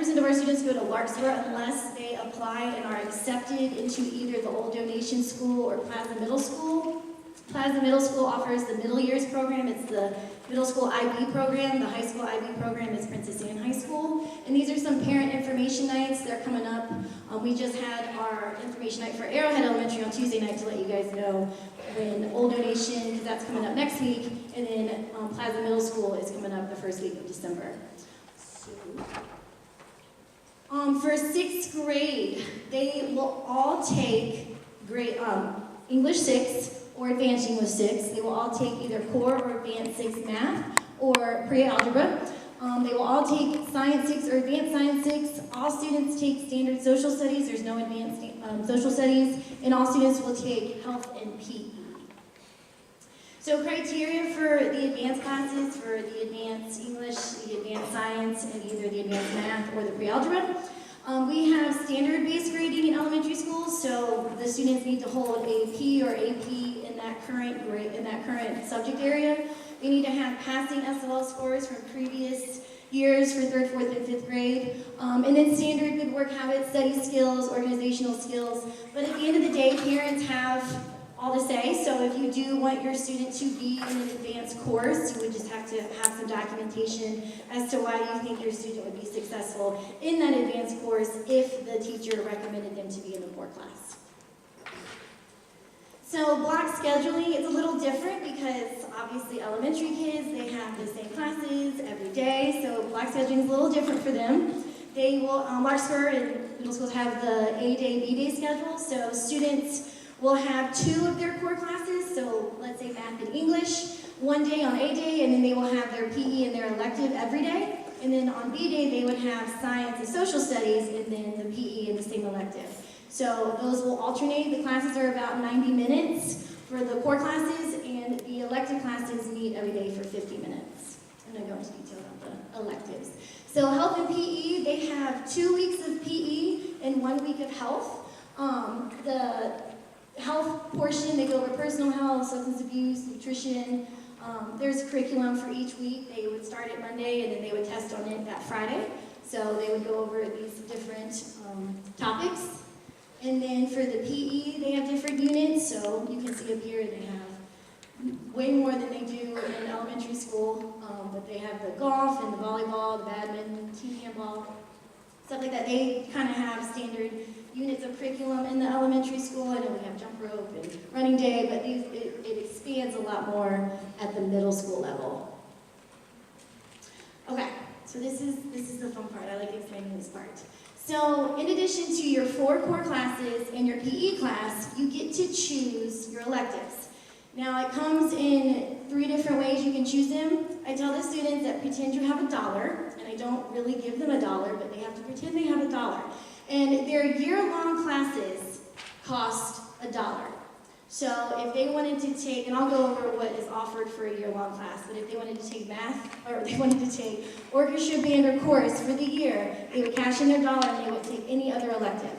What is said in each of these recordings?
100% of our students go to Larkspur unless they apply and are accepted into either the Old Donation School or Plaza Middle School. Plaza Middle School offers the middle years program. It's the middle school IB program. The high school IB program is Princess Anne High School. And these are some parent information nights. They're coming up. We just had our information night for Arrowhead Elementary on Tuesday night to let you guys know when Old Donation, because that's coming up next week, and then Plaza Middle School is coming up the first week of December. For 6th grade, they will all take grade English 6 or Advanced English 6. They will all take either core or Advanced 6 math or pre-algebra. They will all take Science 6 or Advanced Science 6. All students take Standard Social Studies. There's no Advanced Social Studies. And all students will take Health and PE. So criteria for the advanced classes, for the Advanced English, the Advanced Science, and either the Advanced Math or the pre-algebra. We have standard-based grading in elementary schools, so the students need to hold AP or AP in that current grade, in that current subject area. They need to have passing SLL scores from previous years for 3rd, 4th, and 5th grade. And then standard good work habits, study skills, organizational skills. But at the end of the day, parents have all to say. So if you do want your student to be in an advanced course, you would just have to have some documentation as to why you think your student would be successful in that advanced course if the teacher recommended them to be in the core class. So block scheduling is a little different because obviously elementary kids, they have the same classes every day, so block scheduling is a little different for them. They will, Larkspur and middle schools have the A-day, B-day schedule, so students will have 2 of their core classes, so let's say math and English, one day on A day, and then they will have their PE and their elective every day. And then on B day, they would have science and social studies, and then the PE and the same elective. So those will alternate. The classes are about 90 minutes for the core classes, and the elective classes meet every day for 50 minutes. I'm going to go into detail about the electives. So health and PE, they have 2 weeks of PE and 1 week of health. The health portion, they go over personal health, substance abuse, nutrition. There's a curriculum for each week. They would start it Monday and then they would test on it that Friday. So they would go over these different topics. And then for the PE, they have different units. So you can see up here they have way more than they do in elementary school. But they have the golf and the volleyball, the badminton, team handball, stuff like that. They kind of have standard units of curriculum in the elementary school. I know we have jump rope and running day, but it expands a lot more at the middle school level. Okay, so this is the fun part. I like explaining this part. So in addition to your 4 core classes and your PE class, you get to choose your electives. Now it comes in 3 different ways you can choose them. I tell the students that pretend you have $1, and I don't really give them $1, but they have to pretend they have $1. And their year-long classes cost $1. So if they wanted to take, and I'll go over what is offered for a year-long class, but if they wanted to take math, or they wanted to take orchestra, band, or chorus for the year, they would cash in their $1 and they would take any other elective.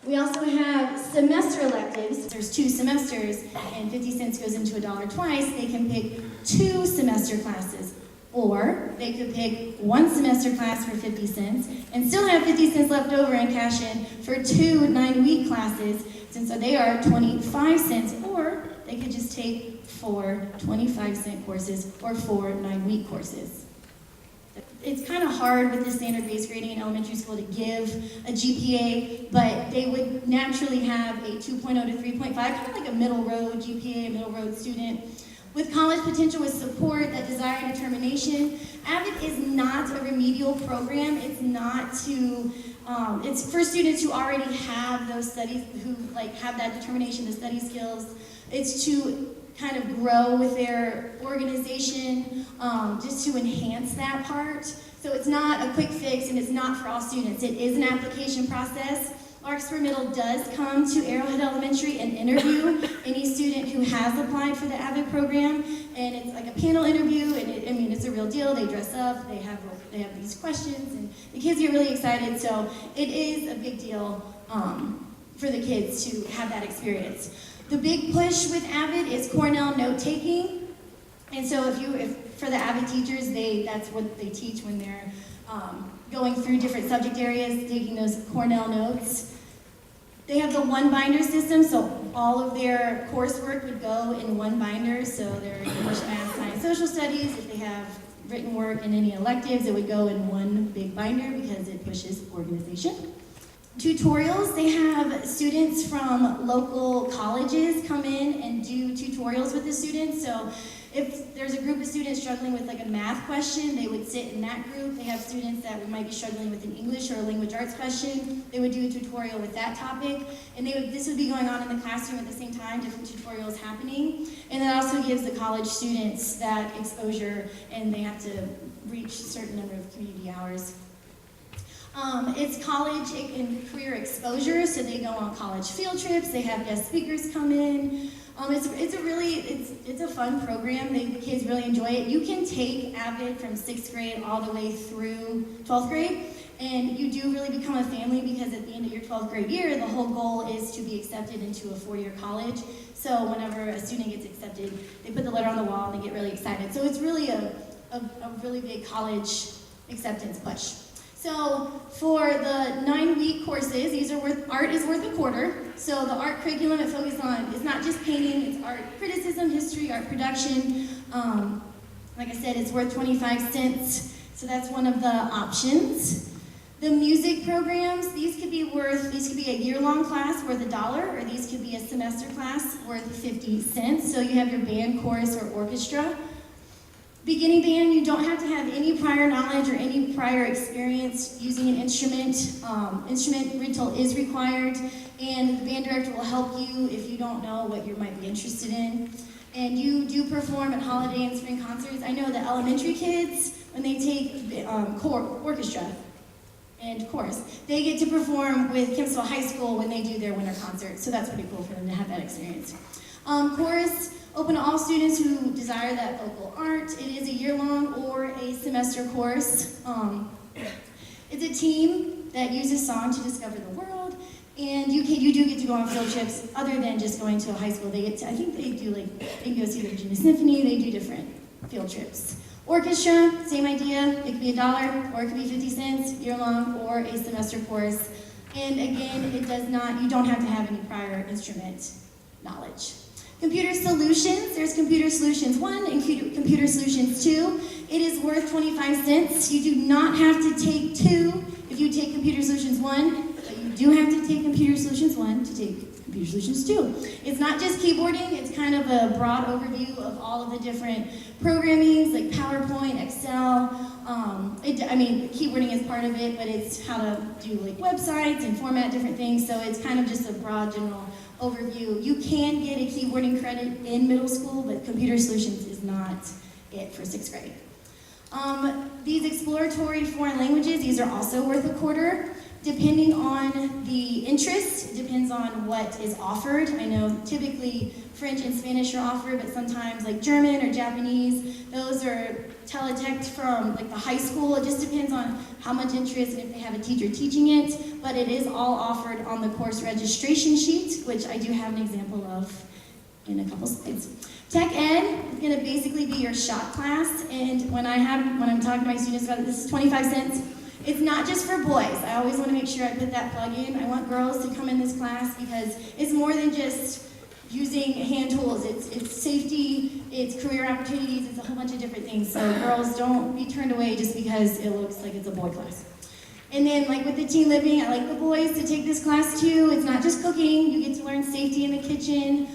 We also have semester electives. There's 2 semesters, and 50 cents goes into $1 twice. They can pick 2 semester classes. Or they could pick 1 semester class for 50 cents and still have 50 cents left over and cash in for 2 9-week classes, and so they are 25 cents. Or they could just take 4 25-cent courses or 4 9-week courses. It's kind of hard with the standard-based grading in elementary school to give a GPA, but they would naturally have a 2.0 to 3.5, kind of like a middle road GPA, a middle road student. With college potential, with support, that desire and determination, AVID is not a remedial program. It's not to, it's for students who already have those studies, who have that determination, the study skills. It's to kind of grow with their organization, just to enhance that part. So it's not a quick fix, and it's not for all students. It is an application process. Larkspur Middle does come to Arrowhead Elementary and interview any student who has applied for the AVID program, and it's like a panel interview, and it's a real deal. They dress up, they have these questions, and the kids get really excited, so it is a big deal for the kids to have that experience. The big push with AVID is Cornell note-taking, and so if for the AVID teachers, that's what they teach when they're going through different subject areas, taking those Cornell notes. They have the one binder system, so all of their coursework would go in one binder, so their English, math, science, social studies, if they have written work and any electives, it would go in one big binder because it pushes organization. Tutorials, they have students from local colleges come in and do tutorials with the students. So if there's a group of students struggling with like a math question, they would sit in that group. They have students that might be struggling with an English or a language arts question. They would do a tutorial with that topic. And this would be going on in the classroom at the same time, different tutorials happening. And that also gives the college students that exposure, and they have to reach a certain number of community hours. It's college and career exposure, so they go on college field trips, they have guest speakers come in. It's a fun program. The kids really enjoy it. You can take AVID from 6th grade all the way through 12th grade, and you do really become a family because at the end of your 12th grade year, the whole goal is to be accepted into a 4-year college. So whenever a student gets accepted, they put the letter on the wall and they get really excited. So it's really a really big college acceptance push. So for the 9-week courses, art is worth a quarter. So the art curriculum it focuses on is not just painting, it's art criticism, history, art production. Like I said, it's worth 25 cents. So that's one of the options. The music programs, these could be a year-long class worth $1, or these could be a semester class worth 50 cents. So you have your band, chorus, or orchestra. Beginning band, you don't have to have any prior knowledge or any prior experience using an instrument. Instrument rental is required, and the band director will help you if you don't know what you might be interested in. And you do perform at holiday and spring concerts. I know the elementary kids, when they take orchestra and chorus, they get to perform with Kempsville High School when they do their winter concert, so that's pretty cool for them to have that experience. Chorus, open to all students who desire that vocal art. It is a year-long or a semester course. It's a team that uses song to discover the world, and you do get to go on field trips other than just going to a high school. I think they can go see the Virginia Symphony. They do different field trips. Orchestra, same idea. It could be $1 or it could be 50 cents, year-long or a semester course. And again, you don't have to have any prior instrument knowledge. Computer Solutions, there's Computer Solutions 1 and Computer Solutions 2. It is worth 25 cents. You do not have to take 2 if you take Computer Solutions 1, but you do have to take Computer Solutions 1 to take Computer Solutions 2. It's not just keyboarding, it's kind of a broad overview of all of the different programmings like PowerPoint, Excel. Keyboarding is part of it, but it's how to do like websites and format different things, so it's kind of just a broad general overview. You can get a keyboarding credit in middle school, but Computer Solutions is not it for 6th grade. These exploratory foreign languages, these are also worth a quarter. Depending on the interest, it depends on what is offered. I know typically French and Spanish are offered, but sometimes like German or Japanese, those are teletext from like the high school. It just depends on how much interest and if they have a teacher teaching it, but it is all offered on the course registration sheet, which I do have an example of in a couple slides. Tech Ed is going to basically be your shop class, and when I'm talking to my students about it, this is 25 cents. It's not just for boys. I always want to make sure I put that plug in. I want girls to come in this class because it's more than just using hand tools. It's safety, it's career opportunities, it's a whole bunch of different things. So girls, don't be turned away just because it looks like it's a boy class. And then like with the teen living, I like the boys to take this class too. It's not just cooking. You get to learn safety in the kitchen.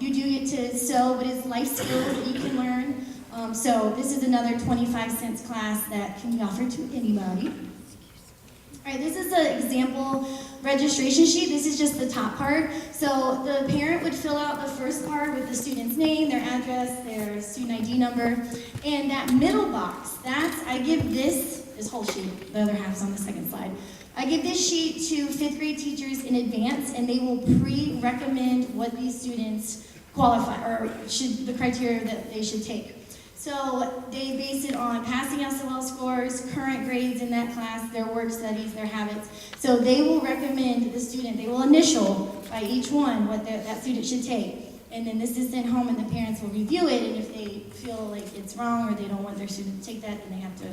You do get to sew, but it's life skills that you can learn. So this is another 25 cents class that can be offered to anybody. All right, this is an example registration sheet. This is just the top part. So the parent would fill out the first part with the student's name, their address, their student ID number, and that middle box, I give this whole sheet, the other half's on the second slide. I give this sheet to 5th grade teachers in advance, and they will pre-recommend what these students qualify, or the criteria that they should take. So they base it on passing SOL scores, current grades in that class, their work studies, their habits. So they will recommend the student, they will initial by each one what that student should take. and then this is sent home and the parents will review it, and if they feel like it's wrong or they don't want their student to take that, then they have to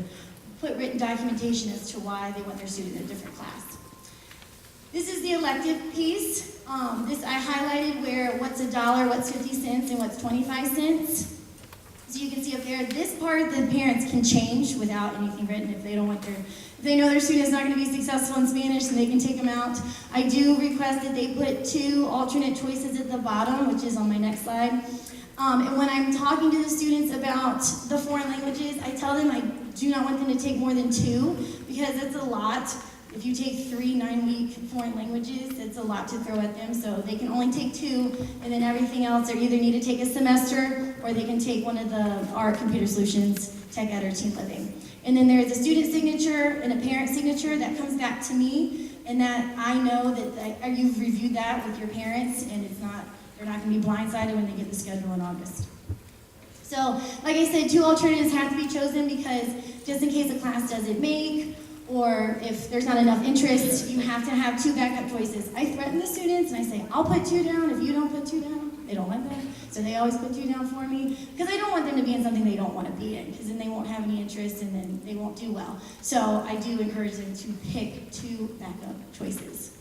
put written documentation as to why they want their student in a different class. This is the elective piece. This I highlighted where what's $1, what's 50 cents, and what's 25 cents. So you can see up there, this part the parents can change without anything written if they don't want if they know their student is not going to be successful in Spanish, then they can take them out. I do request that they put 2 alternate choices at the bottom, which is on my next slide. And when I'm talking to the students about the foreign languages, I tell them I do not want them to take more than 2, because that's a lot. If you take 3 9-week foreign languages, it's a lot to throw at them, so they can only take 2, and then everything else, they either need to take a semester, or they can take one of our Computer Solutions, Tech Ed, or Teen Living. And then there's a student signature and a parent signature that comes back to me, and that I know that you've reviewed that with your parents, and they're not going to be blindsided when they get the schedule in August. So, like I said, 2 alternatives have to be chosen, because just in case a class doesn't make, or if there's not enough interest, you have to have 2 backup choices. I threaten the students and I say, I'll put 2 down if you don't put 2 down. They don't like that, so they always put 2 down for me, because I don't want them to be in something they don't want to be in, because then they won't have any interest and then they won't do well. So I do encourage them to pick 2 backup choices.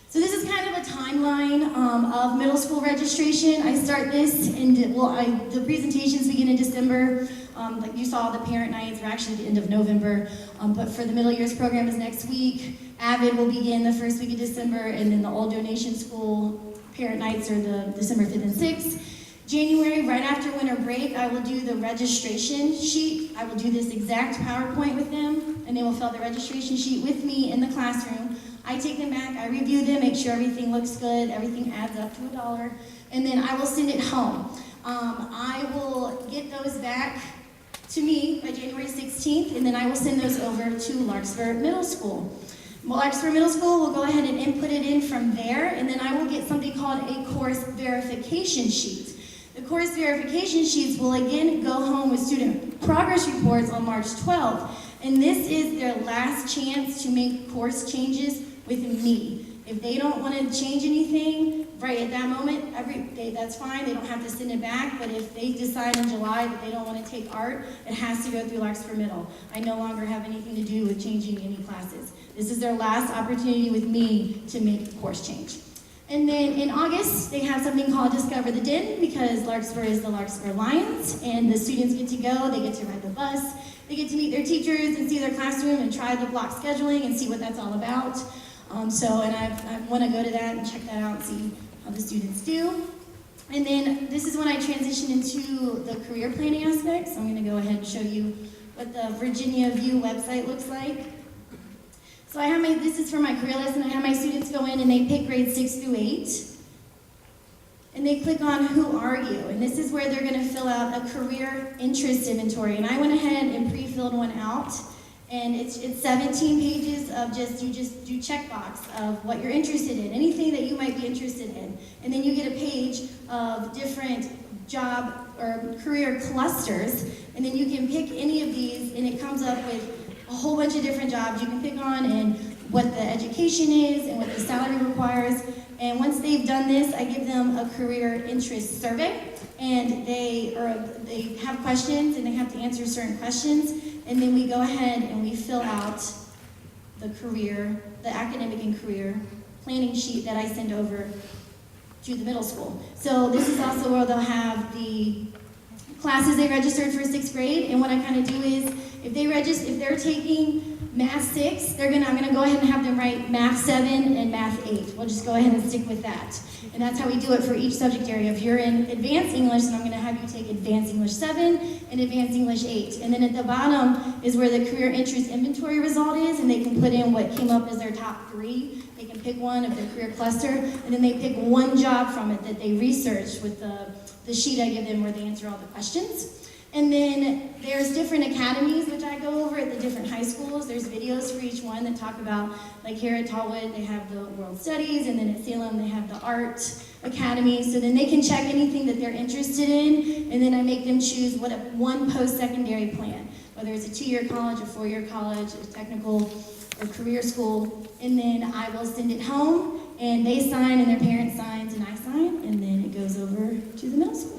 So this is kind of a timeline of middle school registration. I start this, and the presentations begin in December. Like you saw, the parent nights are actually the end of November, but for the middle years program is next week. AVID will begin the first week of December, and then the Old Donation School parent nights are the December 5th and 6th. January, right after winter break, I will do the registration sheet. I will do this exact PowerPoint with them, and they will fill out the registration sheet with me in the classroom. I take them back, I review them, make sure everything looks good, everything adds up to $1, and then I will send it home. I will get those back to me by January 16th, and then I will send those over to Larkspur Middle School. Larkspur Middle School will go ahead and input it in from there, and then I will get something called a course verification sheet. The course verification sheets will again go home with student progress reports on March 12th, and this is their last chance to make course changes with me. If they don't want to change anything right at that moment, that's fine, they don't have to send it back, but if they decide in July that they don't want to take art, it has to go through Larkspur Middle. I no longer have anything to do with changing any classes. This is their last opportunity with me to make a course change. And then in August, they have something called Discover the Den, because Larkspur is the Larkspur Lions, and the students get to go, they get to ride the bus, they get to meet their teachers and see their classroom and try the block scheduling and see what that's all about. I want to go to that and check that out and see how the students do. And then this is when I transition into the career planning aspects. I'm going to go ahead and show you what the Virginia View website looks like. So this is for my career lesson. I have my students go in and they pick grades 6 through 8. And they click on Who Are You? And this is where they're going to fill out a career interest inventory. And I went ahead and pre-filled one out. And it's 17 pages of you just do checkbox of what you're interested in, anything that you might be interested in. And then you get a page of different job or career clusters, and then you can pick any of these, and it comes up with a whole bunch of different jobs you can pick on, and what the education is, and what the salary requires. And once they've done this, I give them a career interest survey, and they have questions, and they have to answer certain questions. And then we go ahead and we fill out the academic and career planning sheet that I send over to the middle school. So this is also where they'll have the classes they registered for 6th grade. And what I kind of do is, if they're taking Math 6, I'm gonna go ahead and have them write Math 7 and Math 8. We'll just go ahead and stick with that. And that's how we do it for each subject area. If you're in Advanced English, then I'm gonna have you take Advanced English 7 and Advanced English 8. And then at the bottom is where the career interest inventory result is, and they can put in what came up as their top 3. They can pick one of their career cluster, and then they pick one job from it that they researched with the sheet I give them where they answer all the questions. And then there's different academies, which I go over at the different high schools. There's videos for each one that talk about, like here at Tallwood, they have the World Studies, and then at Salem, they have the Art Academy. So then they can check anything that they're interested in, and then I make them choose one post-secondary plan, whether it's a 2-year college, a 4-year college, a technical or career school, and then I will send it home, and they sign, and their parent signs, and I sign, and then it goes over to the middle school.